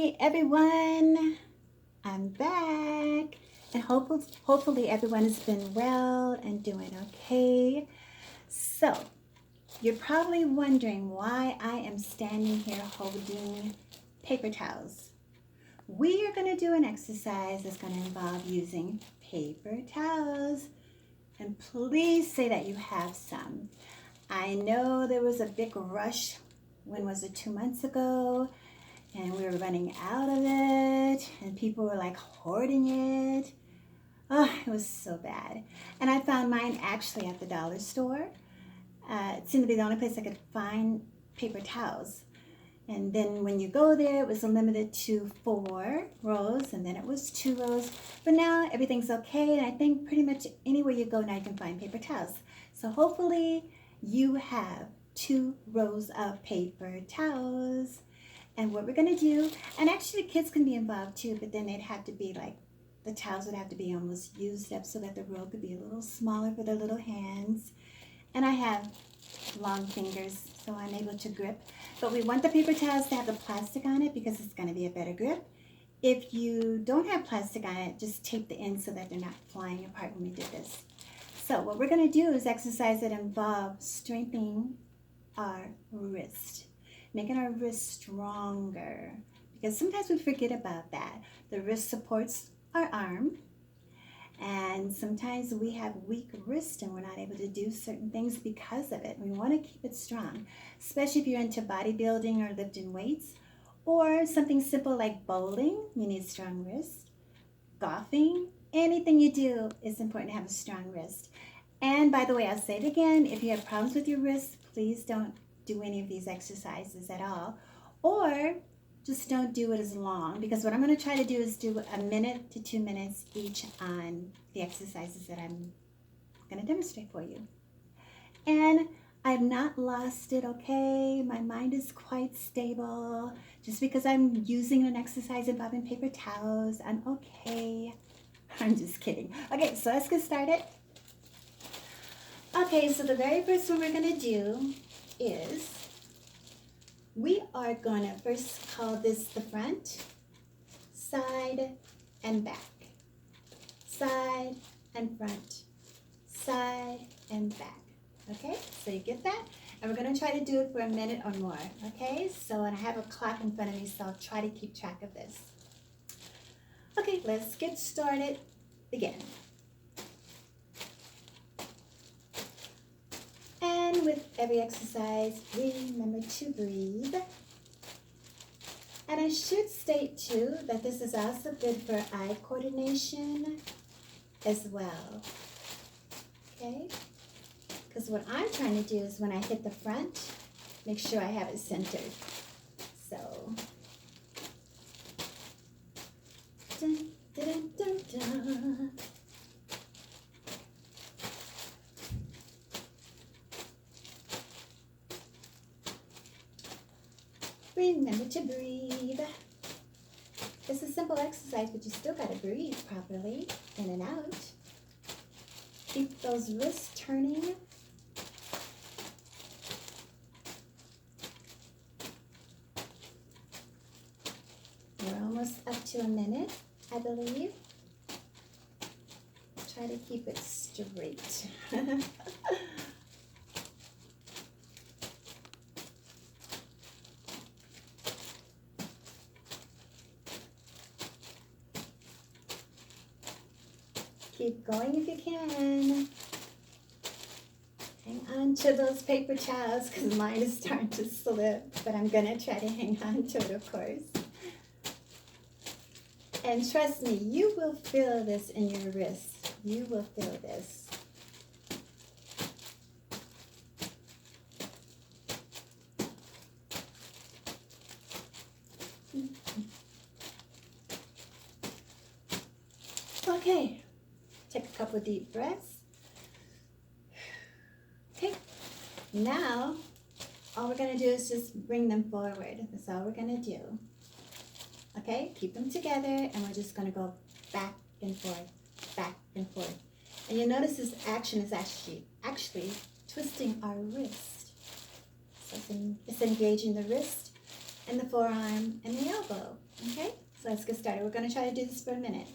Hey everyone, I'm back, and hopefully everyone has been well and doing okay. So, you're probably wondering why I am standing here holding paper towels. We are going to do an exercise that's going to involve using paper towels, and please say that you have some. I know there was a big rush, when was it, 2 months ago? And we were running out of it, and people were like hoarding it. Oh, it was so bad. And I found mine actually at the dollar store. It seemed to be the only place I could find paper towels. And then when you go there, it was limited to 4 rows, and then it was 2 rows. But now everything's okay, and I think pretty much anywhere you go now you can find paper towels. So hopefully you have 2 rows of paper towels. And what we're going to do, and actually kids can be involved too, but then they'd have to be like, the towels would have to be almost used up so that the roll could be a little smaller for their little hands. And I have long fingers, so I'm able to grip. But we want the paper towels to have the plastic on it because it's going to be a better grip. If you don't have plastic on it, just tape the ends so that they're not flying apart when we do this. So what we're going to do is exercise that involves strengthening our wrist, making our wrist stronger, because sometimes we forget about that. The wrist supports our arm, and sometimes we have weak wrist and we're not able to do certain things because of it. We want to keep it strong, especially if you're into bodybuilding or lifting weights, or something simple like bowling. You need strong wrist. Golfing, anything you do, it's important to have a strong wrist. And by the way, I'll say it again, if you have problems with your wrist, please don't do any of these exercises at all, or just don't do it as long, because what I'm going to try to do is do 1 to 2 minutes each on the exercises that I'm going to demonstrate for you. And I've not lost it, okay? My mind is quite stable. Just because I'm using an exercise involving paper towels, I'm okay. I'm just kidding. Okay, so let's get started. Okay, so the very first one we're going to do is, we are going to first call this the front, side, and back. Side and front, side and back. Okay, so you get that? And we're going to try to do it for 1 minute or more. Okay, so and I have a clock in front of me, so I'll try to keep track of this. Okay, let's get started. Begin. And with every exercise, remember to breathe. And I should state too that this is also good for eye coordination as well. Okay? Because what I'm trying to do is when I hit the front, make sure I have it centered. So, dun, dun, dun, dun. Remember to breathe. It's a simple exercise, but you still got to breathe properly, in and out. Keep those wrists turning. We're almost up to 1 minute, I believe. Try to keep it straight. Keep going if you can. Hang on to those paper towels because mine is starting to slip, but I'm going to try to hang on to it, of course. And trust me, you will feel this in your wrist. You will feel this. Okay. Take a couple of deep breaths. Okay, now all we're going to do is just bring them forward. That's all we're going to do. Okay, keep them together, and we're just going to go back and forth, back and forth. And you'll notice this action is actually twisting our wrist. So it's engaging the wrist and the forearm and the elbow. Okay, so let's get started. We're going to try to do this for a minute.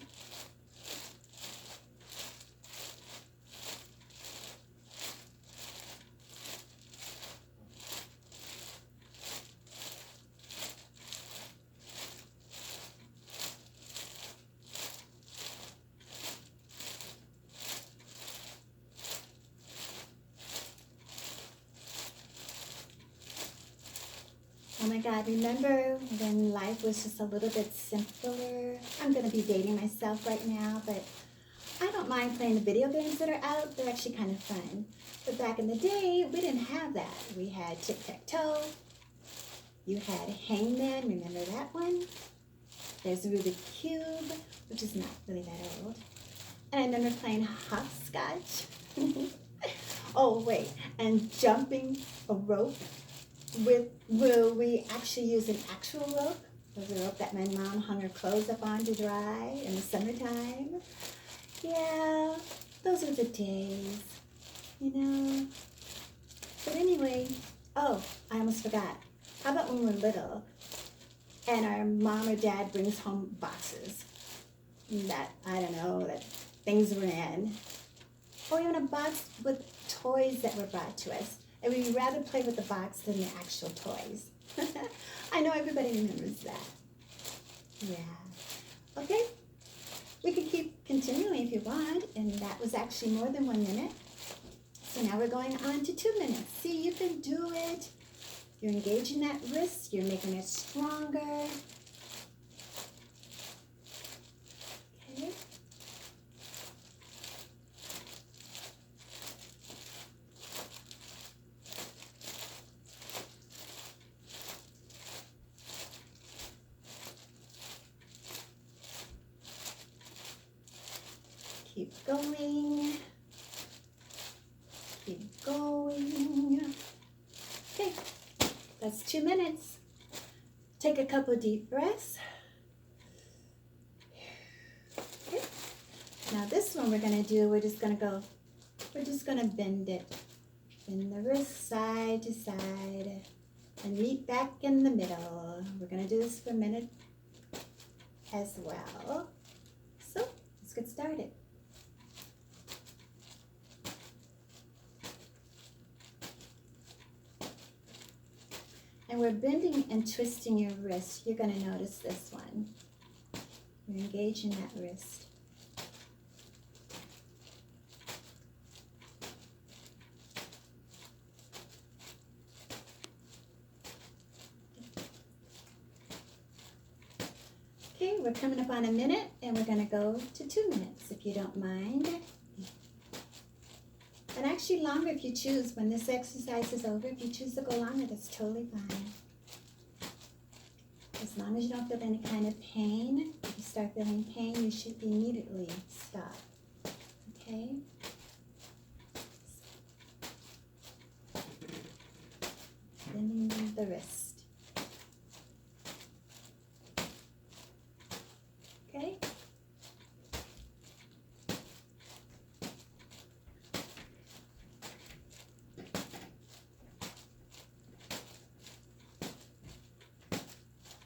Oh my God, remember when life was just a little bit simpler? I'm going to be dating myself right now, but I don't mind playing the video games that are out. They're actually kind of fun. But back in the day, we didn't have that. We had tic-tac-toe. You had hangman, remember that one? There's Rubik's Cube, which is not really that old. And I remember playing hopscotch. Oh, wait, and jumping a rope. Will we actually use an actual rope? It was a rope that my mom hung her clothes up on to dry in the summertime. Yeah, those were the days, you know. But anyway, oh, I almost forgot. How about when we're little and our mom or dad brings home boxes that, I don't know, that things were in. Or even a box with toys that were brought to us. And we'd rather play with the box than the actual toys. I know everybody remembers that. Yeah. Okay. We could keep continuing if you want. And that was actually more than 1 minute. So now we're going on to 2 minutes. See, you can do it. You're engaging that wrist. You're making it stronger. Okay. Keep going. Keep going. Okay, that's 2 minutes. Take a couple deep breaths. Okay. Now this one we're gonna do, we're just gonna bend it. Bend the wrist side to side and meet back in the middle. We're gonna do this for a minute as well. So let's get started. And we're bending and twisting your wrist. You're going to notice this one. You're engaging that wrist. Okay, we're coming up on a minute, and we're going to go to 2 minutes, if you don't mind. And actually longer if you choose. When this exercise is over, if you choose to go longer, that's totally fine. As long as you don't feel any kind of pain. If you start feeling pain, you should immediately stop. Okay? Bending the wrist. Okay?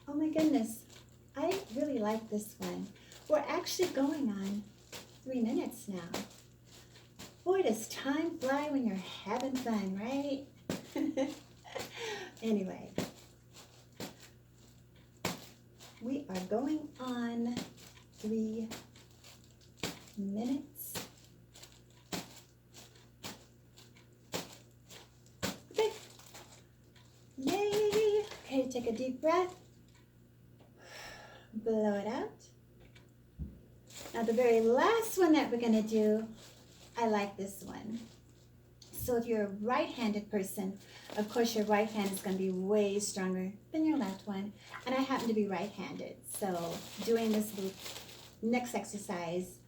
Oh my goodness, I really like this one. We're actually going on 3 minutes now. Boy, does time fly when you're having fun, right? Anyway, we are going on 3 minutes. Okay. Yay! Okay, take a deep breath. Blow it out. Now the very last one that we're going to do, I like this one. So if you're a right-handed person, of course your right hand is going to be way stronger than your left one. And I happen to be right-handed. So doing this next exercise,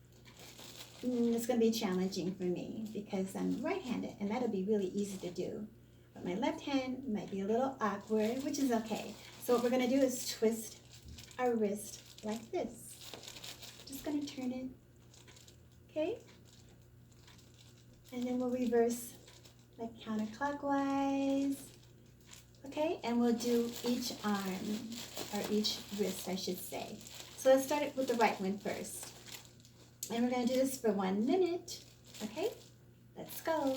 it's going to be challenging for me because I'm right-handed and that'll be really easy to do. But my left hand might be a little awkward, which is okay. So what we're going to do is twist our wrist like this. Just going to turn it, okay? And then we'll reverse like counterclockwise, Okay, and we'll do each arm, or each wrist, I should say. So let's start with the right one first. And we're going to do this for 1 minute. Okay, let's go.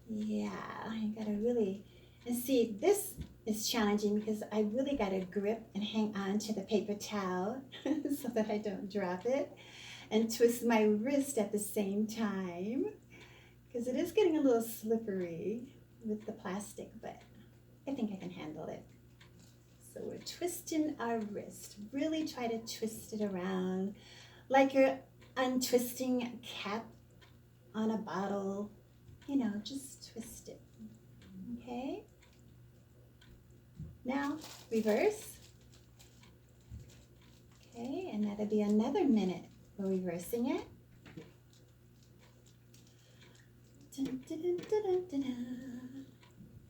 Yeah, I gotta really, and see, this is challenging because I really gotta grip and hang on to the paper towel so that I don't drop it, and twist my wrist at the same time because it is getting a little slippery with the plastic, but I think I can handle it. So we're twisting our wrist. Really try to twist it around like you're untwisting a cap on a bottle. You know, just twist it. Okay? Now, reverse. Okay, and that'll be another minute. We're reversing it. Dun, dun, dun, dun, dun, dun, dun.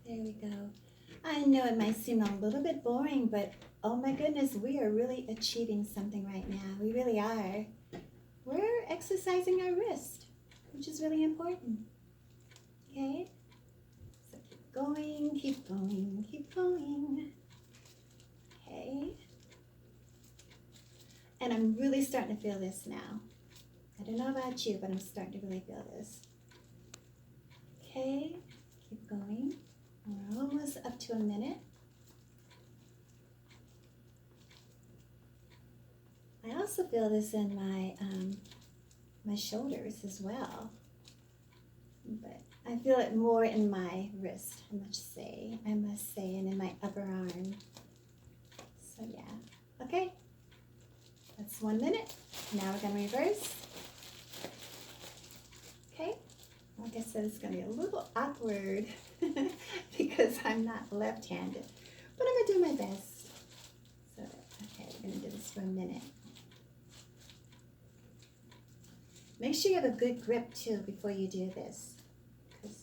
There we go. I know it might seem a little bit boring, but oh my goodness, we are really achieving something right now. We really are. We're exercising our wrist, which is really important. Okay? So keep going, keep going, keep going. Okay? And I'm really starting to feel this now. I don't know about you, but I'm starting to really feel this. Okay? Keep going. We're almost up to a minute. I also feel this in my shoulders as well, but I feel it more in my wrist, I must say, and in my upper arm. So yeah, okay, that's 1 minute. Now we're gonna reverse. Okay, like I said, it's gonna be a little awkward because I'm not left-handed, but I'm gonna do my best. So, okay, we're gonna do this for a minute. Make sure you have a good grip too before you do this, because,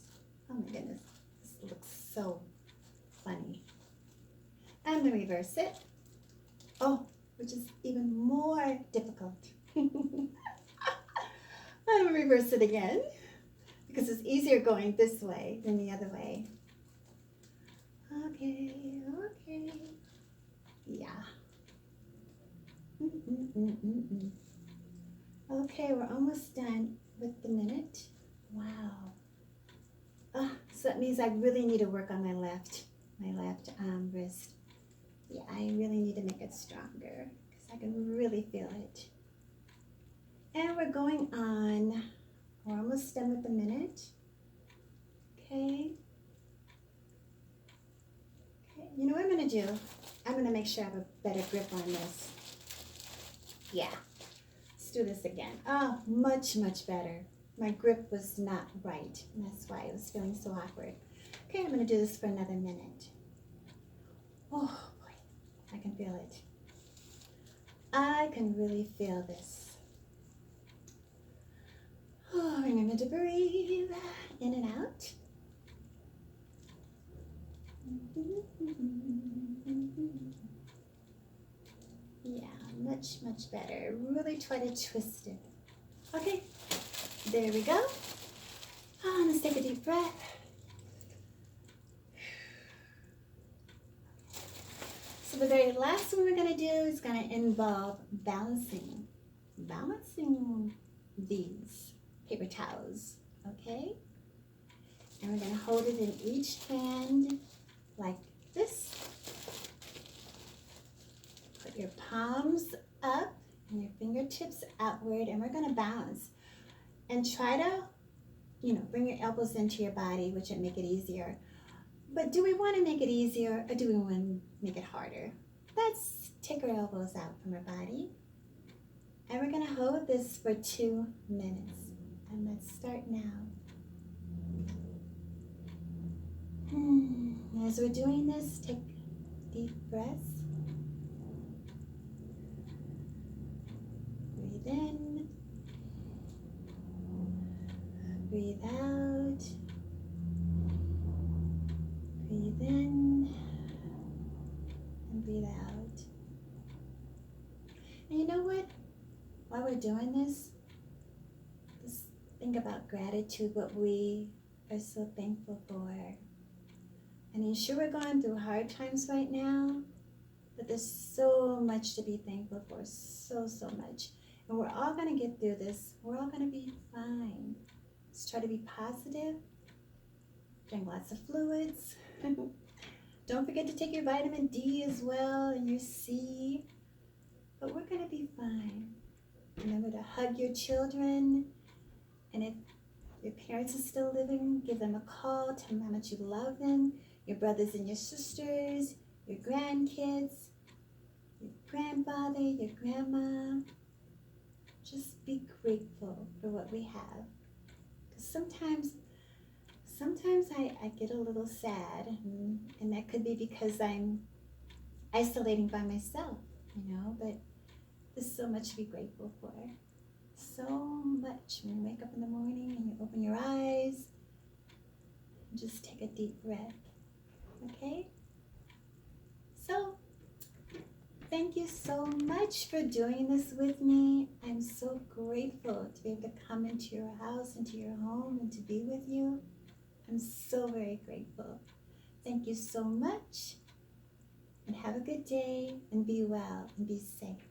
oh my goodness, this looks so funny. I'm gonna reverse it. Oh, which is even more difficult. I'm gonna reverse it again, because it's easier going this way than the other way. Okay, okay. Yeah. Okay, we're almost done with the minute. Wow. So that means I really need to work on my left wrist. Yeah, I really need to make it stronger because I can really feel it. And we're going on. We're almost done with the minute. Okay. Okay. You know what I'm going to do? I'm going to make sure I have a better grip on this. Yeah. Let's do this again. Oh, much, much better. My grip was not right, and that's why I was feeling so awkward. Okay, I'm going to do this for another minute. Oh, boy. I can feel it. I can really feel this. Oh, remember to breathe in and out. Yeah, much, much better. Really try to twist it. Okay, there we go. Let's take a deep breath. So the very last one we're going to do is going to involve balancing these paper towels, okay? And we're going to hold it in each hand like this. Put your palms up and your fingertips outward, and we're going to balance. And try to, bring your elbows into your body, which will make it easier. But do we want to make it easier, or do we want to make it harder? Let's take our elbows out from our body. And we're going to hold this for 2 minutes. And let's start now. As we're doing this, take deep breaths. Breathe in. Breathe out. Breathe in. And breathe out. And you know what? While we're doing this, think about gratitude, what we are so thankful for. I mean, sure, we're going through hard times right now, but there's so much to be thankful for, so much. And we're all going to get through this. We're all going to be fine. Let's try to be positive, drink lots of fluids. Don't forget to take your vitamin D as well and your C. But we're going to be fine. Remember to hug your children. And if your parents are still living, give them a call. Tell them how much you love them. Your brothers and your sisters, your grandkids, your grandfather, your grandma. Just be grateful for what we have. Because sometimes I get a little sad, and that could be because I'm isolating by myself, but there's so much to be grateful for. So much. When you wake up in the morning and you open your eyes, just take a deep breath, okay? So, thank you so much for doing this with me. I'm so grateful to be able to come into your house, into your home, and to be with you. I'm so very grateful. Thank you so much, and have a good day, and be well, and be safe.